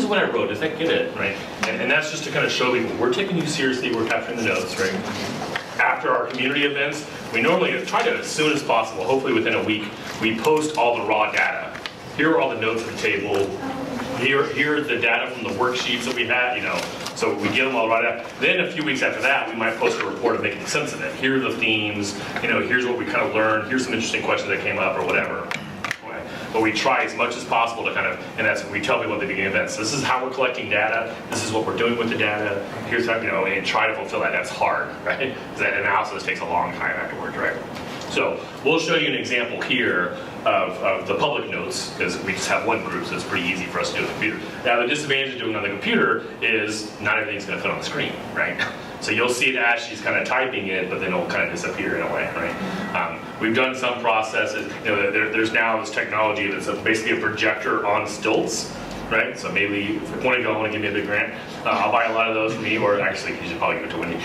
what I wrote, does that get it, right? And that's just to kind of show people, we're taking you seriously, we're capturing the notes, right? After our community events, we normally try to, as soon as possible, hopefully within a week, we post all the raw data. Here are all the notes at the table. Here are the data from the worksheets that we had, you know, so we get them all right out. Then a few weeks after that, we might post a report of making sense of it. Here are the themes, you know, here's what we kind of learned, here's some interesting questions that came up or whatever. But we try as much as possible to kind of, and that's what we tell people at the beginning of events, this is how we're collecting data, this is what we're doing with the data, here's how, you know, and try to fulfill that. That's hard, right? Because that analysis takes a long time afterwards, right? So we'll show you an example here of the public notes, because we just have one group, so it's pretty easy for us to do on the computer. Now the disadvantage of doing it on the computer is not everything's going to fit on the screen, right? So you'll see it as she's kind of typing it, but then it'll kind of disappear in a way, right? We've done some processes, you know, there's now this technology that's basically a projector on stilts, right? So maybe if you want to go, want to give me a big grant, I'll buy a lot of those for me, or actually you should probably give it to Wendy.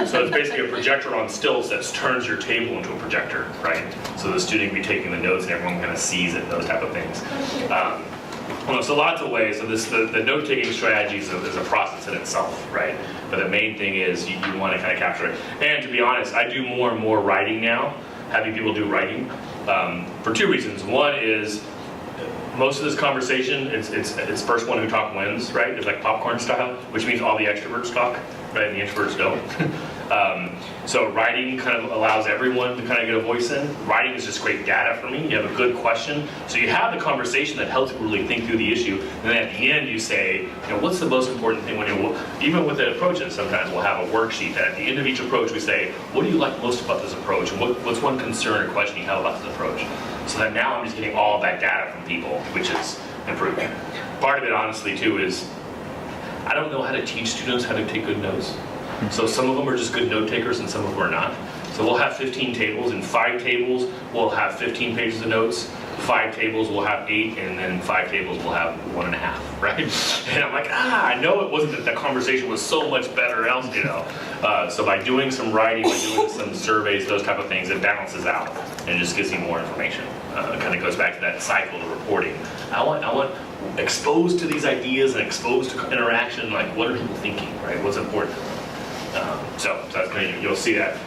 So it's basically a projector on stilts that turns your table into a projector, right? So the student can be taking the notes and everyone kind of sees it, those type of things. Well, so lots of ways. So the note-taking strategy is a process in itself, right? But the main thing is you want to kind of capture it. And to be honest, I do more and more writing now, having people do writing, for two reasons. One is most of this conversation, it's first one who talk wins, right? It's like popcorn style, which means all the extroverts talk, right? And the introverts don't. So writing kind of allows everyone to kind of get a voice in. Writing is just great data for me. You have a good question. So you have the conversation that helps people really think through the issue. And then at the end you say, you know, what's the most important thing when you're, even with the approaches, sometimes we'll have a worksheet that at the end of each approach we say, what do you like most about this approach? And what's one concern or question you have about this approach? So that now I'm just getting all that data from people, which is improving. Part of it honestly too is, I don't know how to teach students how to take good notes. So some of them are just good note takers and some of them are not. So we'll have 15 tables. In 5 tables, we'll have 15 pages of notes. 5 tables, we'll have 8, and then 5 tables, we'll have 1.5, right? And I'm like, I know it wasn't that the conversation was so much better else, you know. So by doing some writing, by doing some surveys, those type of things, it balances out and just gives you more information. It kind of goes back to that cycle of reporting. I want exposed to these ideas and exposed to interaction, like what are people thinking, right? What's important? So that's kind of, you'll see that.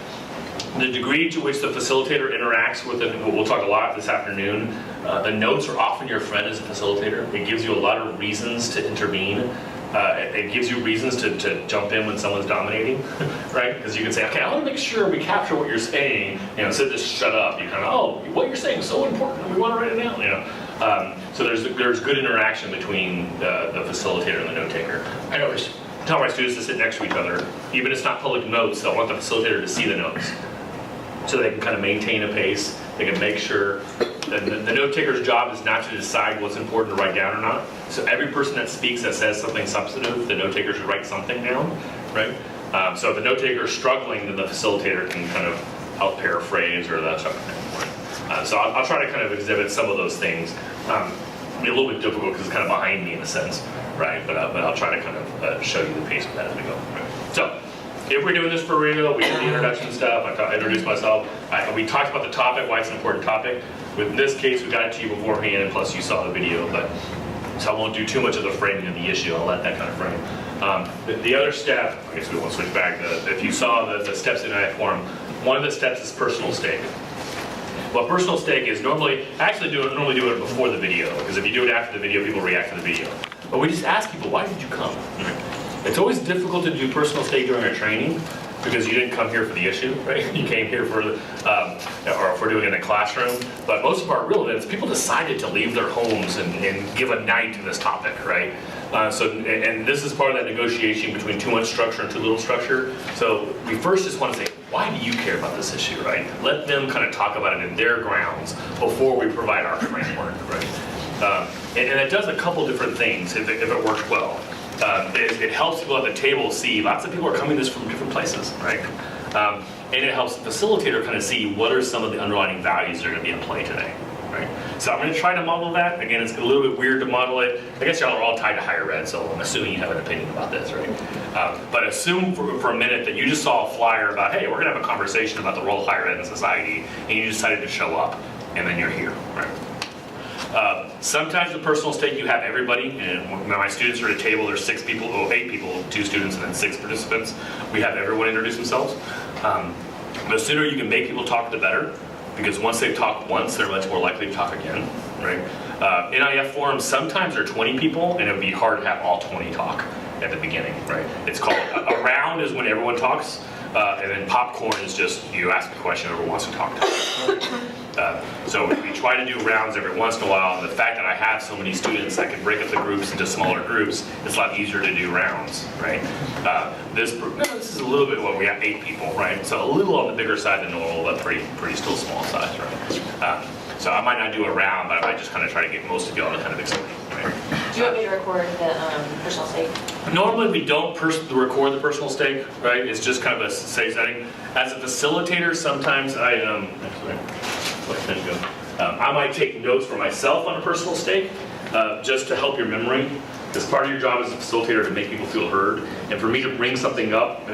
The degree to which the facilitator interacts with it, we'll talk a lot this afternoon. The notes are often your friend as a facilitator. It gives you a lot of reasons to intervene. It gives you reasons to jump in when someone's dominating, right? Because you can say, okay, I want to make sure we capture what you're saying, you know, instead of just shut up. You kind of, oh, what you're saying is so important, we want to write it down, you know. So there's good interaction between the facilitator and the note taker. I always tell my students to sit next to each other. Even if it's not public notes, they'll want the facilitator to see the notes. So they can kind of maintain a pace. They can make sure that the note taker's job is not to decide what's important to write down or not. So every person that speaks that says something substantive, the note taker should write something down, right? So if the note taker is struggling, then the facilitator can kind of help paraphrase or that type of thing. So I'll try to kind of exhibit some of those things. Be a little bit difficult because it's kind of behind me in a sense, right? But I'll try to kind of show you the pace of that as we go. Right? So if we're doing this for real, we did the introduction stuff, I introduced myself, we talked about the topic, why it's an important topic. With this case, we got it to you beforehand, and plus you saw the video, but so I won't do too much of the framing of the issue. I'll let that kind of frame. The other step, I guess we won't switch back, if you saw the steps in I form, one of the steps is personal stake. Well, personal stake is normally do it before the video, because if you do it after the video, people react to the video. But we just ask people, why did you come? It's always difficult to do personal stake during a training, because you didn't come here for the issue, right? You came here for, or if we're doing it in a classroom. But most of our real events, people decided to leave their homes and give a night to this topic, right? And this is part of that negotiation between too much structure and too little structure. So we first just want to say, why do you care about this issue, right? Let them kind of talk about it in their grounds before we provide our framework, right? And it does a couple different things if it works well. It helps people at the table see lots of people are coming this from different places, right? And it helps the facilitator kind of see what are some of the underlying values that are going to be in play today, right? So I'm going to try to model that. Again, it's a little bit weird to model it. I guess y'all are all tied to higher ed, so I'm assuming you have an opinion about this, right? But assume for a minute that you just saw a flyer about, hey, we're going to have a conversation about the role of higher ed in society, and you decided to show up, and then you're here, right? Sometimes the personal stake, you have everybody, and when my students are at a table, there's 6 people, 8 people, 2 students, and then 6 participants. We have everyone introduce themselves. The sooner you can make people talk, the better, because once they've talked once, they're much more likely to talk again, right? NIF forums sometimes are 20 people, and it would be hard to have all 20 talk at the beginning, right? It's called, a round is when everyone talks, and then popcorn is just you ask a question, whoever wants to talk to. So we try to do rounds every once in a while, and the fact that I have so many students, I can break up the groups into smaller groups, it's a lot easier to do rounds, right? This is a little bit, we have 8 people, right? So a little on the bigger side than normal, but pretty still small size, right? So I might not do a round, but I might just kind of try to get most of y'all to kind of explain, right? Do you want me to record the personal stake? Normally, we don't record the personal stake, right? It's just kind of a safe setting. As a facilitator, sometimes I might take notes for myself on a personal stake, just to help your memory. Because part of your job as a facilitator to make people feel heard, and for me to bring something up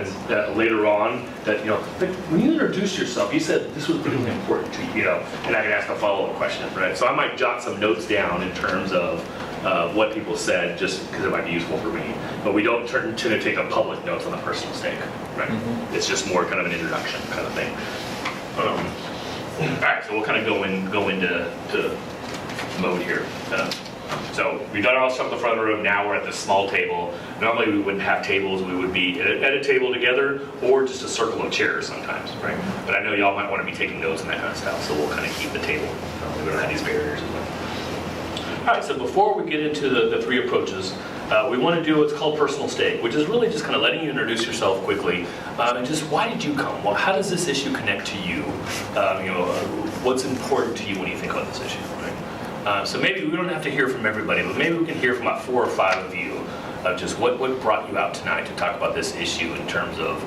later on that, like when you introduced yourself, you said this was really important to you, and I can ask a follow-up question, right? So I might jot some notes down in terms of what people said, just because it might be useful for me. But we don't tend to take a public notes on the personal stake, right? Mm-hmm. It's just more kind of an introduction kind of thing. All right, so we'll kind of go into mode here. So we've done all the stuff in the front of the room. Now we're at this small table. Normally we wouldn't have tables. We would be at a table together, or just a circle of chairs sometimes, right? But I know y'all might want to be taking notes and that kind of stuff, so we'll kind of keep the table. We don't have these barriers as well. All right, so before we get into the 3 approaches, we want to do what's called personal stake, which is really just kind of letting you introduce yourself quickly, and just why did you come? Well, how does this issue connect to you? What's important to you when you think about this issue, right? So maybe we don't have to hear from everybody, but maybe we can hear from about 4 or 5 of you of just what brought you out tonight to talk about this issue in terms of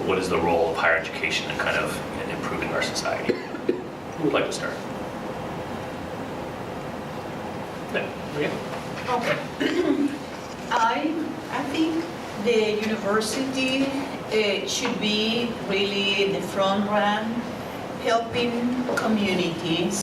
what is the role of higher education in kind of improving our society. Who would like to start? Yeah. Okay. I think the university should be really the front run, helping communities